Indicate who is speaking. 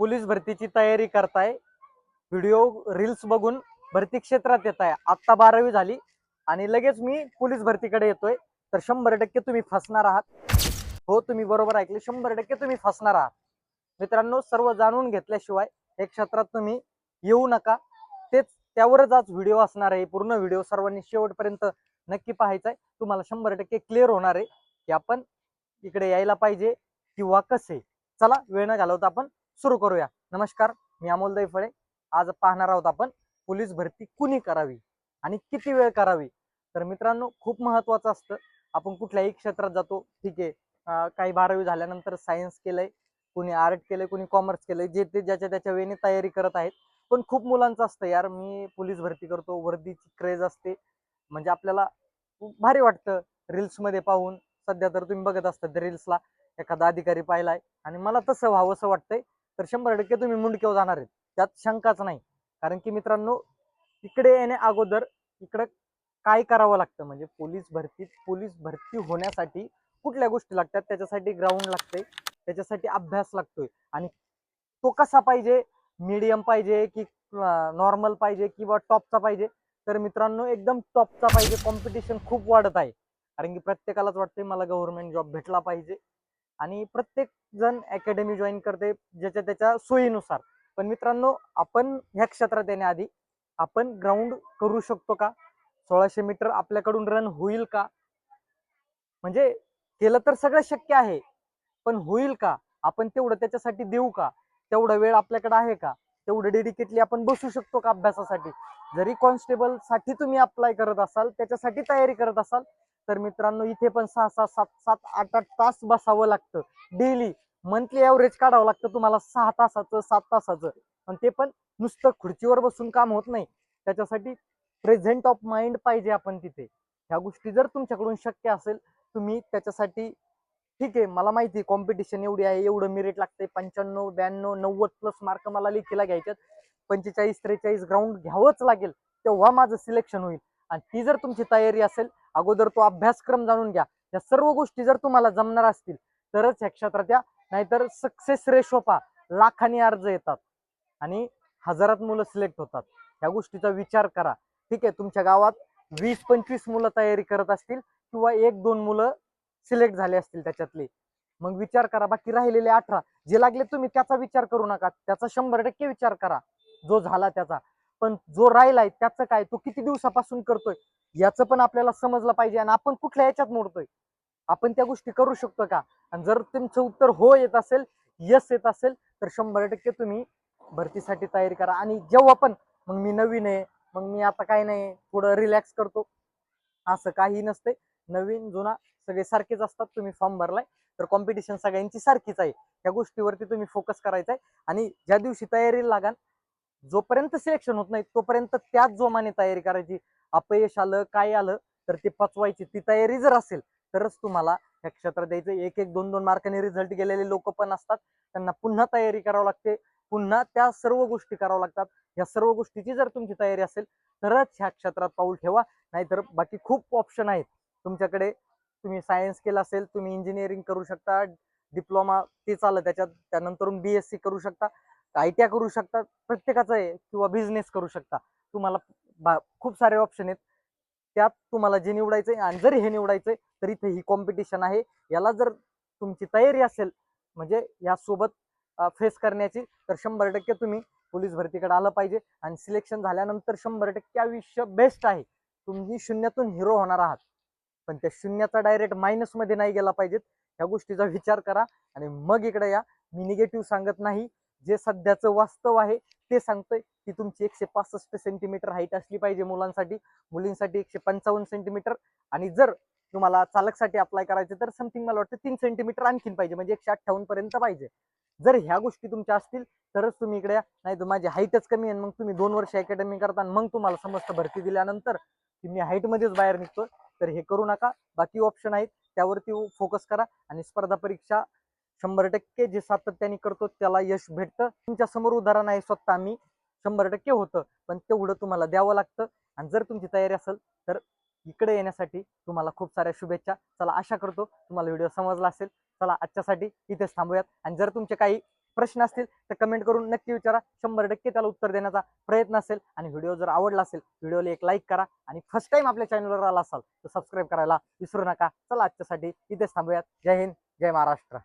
Speaker 1: Police भरतीची तयारी करताय, व्हिडिओ रील्स बघून भरती क्षेत्रात येत आहे, आत्ता 12वी झाली आणि लगेच मी पोलीस भरतीकडे येतोय, तर 100% तुम्ही फसणार आहात. हो, तुम्ही बरोबर ऐकले, 100% तुम्ही फसणार आहात. मित्रांनो, सर्व जाणून घेतल्याशिवाय या क्षेत्रात तुम्ही येऊ नका. तेच त्यावरच आज व्हिडिओ असणार आहे. पूर्ण व्हिडिओ सर्वांनी शेवटपर्यंत नक्की पाहायचा आहे. तुम्हाला 100% क्लिअर होणार आहे की आपण इकडे यायला पाहिजे किंवा कसे. चला वेळ न घालवता आपण सुरू करूया. नमस्कार, मी अमोल दैफळे. आज पाहणार आहोत आपण पोलीस भरती कुणी करावी आणि किती वेळ करावी. तर मित्रांनो, खूप महत्वाचं असतं. आपण कुठल्याही क्षेत्रात जातो, ठीक आहे, काही 12वी झाल्यानंतर सायन्स केलंय, कुणी आर्ट केलंय, कुणी कॉमर्स केलंय, जे ते ज्याच्या त्याच्या वेळेने तयारी करत आहेत. पण खूप मुलांचं असतं, यार मी पोलीस भरती करतो, वर्दीची क्रेज असते, म्हणजे आपल्याला खूप भारी वाटतं रील्स मध्ये पाहून. सध्या तर तुम्ही बघत असतात रील्सला एखादा अधिकारी पाहिलाय आणि मला तसं व्हावंसं वाटतंय, तर 100% तुम्ही मुंडकेव जाणार आहेत, त्यात शंकाच नाही. कारण की मित्रांनो, इकडे येण्या अगोदर इकडे काय करावं लागतं, म्हणजे पोलीस भरती होण्यासाठी कुठल्या गोष्टी लागतात, त्याच्यासाठी ग्राउंड लागते, त्याच्यासाठी अभ्यास लागतोय. आणि तो कसा पाहिजे, मीडियम पाहिजे की नॉर्मल पाहिजे किंवा टॉपचा पाहिजे. तर मित्रांनो, एकदम टॉपचा पाहिजे. कॉम्पिटिशन खूप वाढत आहे, कारण की प्रत्येकालाच वाटते मला गव्हर्नमेंट जॉब भेटला पाहिजे आणि प्रत्येक जण अकॅडमी जॉईन करते ज्याच्या त्याच्या सोयीनुसार. पण मित्रांनो, आपण ह्या क्षेत्रात येण्याआधी आपण ग्राउंड करू शकतो का? 1600 मीटर आपल्याकडून रन होईल का? म्हणजे केलं तर सगळं शक्य आहे, पण होईल का? आपण तेवढं त्याच्यासाठी देऊ का? तेवढा वेळ आपल्याकडे आहे का? तेवढं डेडिकेटली आपण बसू शकतो का अभ्यासासाठी? जरी कॉन्स्टेबल साठी तुम्ही अप्लाय करत असाल, त्याच्यासाठी तयारी करत असाल, तर मित्रांनो इथे पण 6-6, 7-7, 8-8 तास बसावं लागतं डेली. मंथली ऍव्हरेज काढावं लागतं तुम्हाला 6 तासाचं, 7 तासाचं. पण ते पण नुसतं खुर्चीवर बसून काम होत नाही, त्याच्यासाठी प्रेझेंट ऑफ माइंड पाहिजे आपण तिथे. ह्या गोष्टी जर तुमच्याकडून शक्य असेल, तुम्ही त्याच्यासाठी, ठीक आहे, मला माहिती आहे कॉम्पिटिशन एवढी आहे, एवढं मेरिट लागते, 95, 92, 90 प्लस मार्क मला लेखीला घ्यायच्यात, 45, 43 ग्राउंड घ्यावंच लागेल, तेव्हा माझं सिलेक्शन होईल. आणि ती जर तुमची तयारी असेल, अगोदर तो अभ्यासक्रम जाणून घ्या, या सर्व गोष्टी जर तुम्हाला जमणार असतील तरच ह्या क्षेत्रात या. नाहीतर सक्सेस रेशो पा, लाखांनी अर्ज येतात आणि हजारात मुलं सिलेक्ट होतात. ह्या गोष्टीचा विचार करा. ठीक आहे, तुमच्या गावात 20-25 मुलं तयारी करत असतील किंवा 1-2 मुलं सिलेक्ट झाले असतील त्याच्यातले, मग विचार करा. बाकी राहिलेले 18 जे लागले, तुम्ही त्याचा विचार करू नका, त्याचा 100% विचार करा, जो झाला त्याचा. पण जो राहिलाय त्याचं काय, तो किती दिवसापासून करतोय, याचं पण आपल्याला समजलं पाहिजे. आणि आपण कुठल्या याच्यात मोडतोय, आपण त्या गोष्टी करू शकतो का? आणि जर तुमचं उत्तर हो येत असेल, यस येत असेल, तर 100% तुम्ही भरतीसाठी तयारी करा. आणि जेव्हा पण, मग मी नवीन आहे, मग मी आता काय नाही, थोडं रिलॅक्स करतो, असं काही नसते. नवीन जुना सगळे सारखेच असतात. तुम्ही फॉर्म भरलाय तर कॉम्पिटिशन सगळ्यांची सारखीच आहे. त्या गोष्टीवरती तुम्ही फोकस करायचा आहे. आणि ज्या दिवशी तयारीला लागाल, जोपर्यंत सिलेक्शन होत नाही तोपर्यंत त्याच जोमाने तयारी करायची. अपयश आलं, काय आलं, तर ते पचवायची ती तयारी जर असेल, तरच तुम्हाला या क्षेत्रात द्यायचं. 1-1, 2-2 मार्कांनी रिझल्ट गेलेले लोक पण असतात, त्यांना पुन्हा तयारी करावी लागते, पुन्हा त्या सर्व गोष्टी कराव्या लागतात. या सर्व गोष्टीची जर तुमची तयारी असेल, तरच ह्या क्षेत्रात पाऊल ठेवा. नाहीतर बाकी खूप ऑप्शन आहेत तुमच्याकडे. तुम्ही सायन्स केलं असेल, तुम्ही इंजिनिअरिंग करू शकता, डिप्लोमा ते चाललं त्याच्यात, त्यानंतर BSc करू शकता, ITI करू शकता, प्रत्येकाचं आहे, किंवा बिझनेस करू शकता. तुम्हाला खूप सारे ऑप्शन आहेत, त्यात तुम्हाला जे निवडायचंय. आणि जरी हे निवडायचंय तर इथे ही कॉम्पिटिशन आहे, याला जर तुमची तयारी असेल, म्हणजे यासोबत फेस करण्याची, तर 100% तुम्ही पोलीस भरतीकडे आलं पाहिजे. आणि सिलेक्शन झाल्यानंतर 100% आयुष्य बेस्ट आहे. तुम्ही शून्यातून हिरो होणार आहात, पण त्या शून्याचा डायरेक्ट मायनस मध्ये नाही गेला पाहिजेत. ह्या गोष्टीचा विचार करा आणि मग इकडे या. मी निगेटिव्ह सांगत नाही, जे सध्याचं वास्तव आहे ते सांगतोय की तुमची 165 सेंटीमीटर हाईट असली पाहिजे मुलांसाठी, मुलींसाठी 155 सेंटीमीटर. आणि जर तुम्हाला चालकसाठी अप्लाय करायचे तर समथिंग मला वाटतं 3 सेंटीमीटर आणखीन पाहिजे, म्हणजे 158 पर्यंत पाहिजे. जर ह्या गोष्टी तुमच्या असतील तरच तुम्ही इकडे या. नाही तर माझी हाईटच कमी आहे, मग तुम्ही 2 वर्ष अकॅडमी करता, मग तुम्हाला समजतं भरती दिल्यानंतर की मी हाईट मध्येच बाहेर निघतो. तर हे करू नका. बाकी ऑप्शन आहेत, त्यावरती फोकस करा. आणि स्पर्धा परीक्षा 100% जे सातत्याने करतो त्याला यश भेटतं. तुमच्या समोर उदाहरण आहे, स्वतः मी 100% होतं, पण तेवढं तुम्हाला द्यावं लागतं. आणि जर तुमची तयारी असेल तर इकडे येण्यासाठी तुम्हाला खूप साऱ्या शुभेच्छा. चला, आशा करतो तुम्हाला व्हिडिओ समजला असेल. चला, आजच्यासाठी इथेच थांबूयात. आणि जर तुमचे काही प्रश्न असतील तर कमेंट करून नक्की विचारा. 100% त्याला उत्तर देण्याचा प्रयत्न असेल. आणि व्हिडिओ जर आवडला असेल व्हिडिओला एक लाईक करा. आणि फर्स्ट टाइम आपल्या चॅनलवर आला असाल तर सबस्क्राईब करायला विसरू नका. चला आजच्यासाठी इथेच थांबूयात. जय हिंद, जय महाराष्ट्र.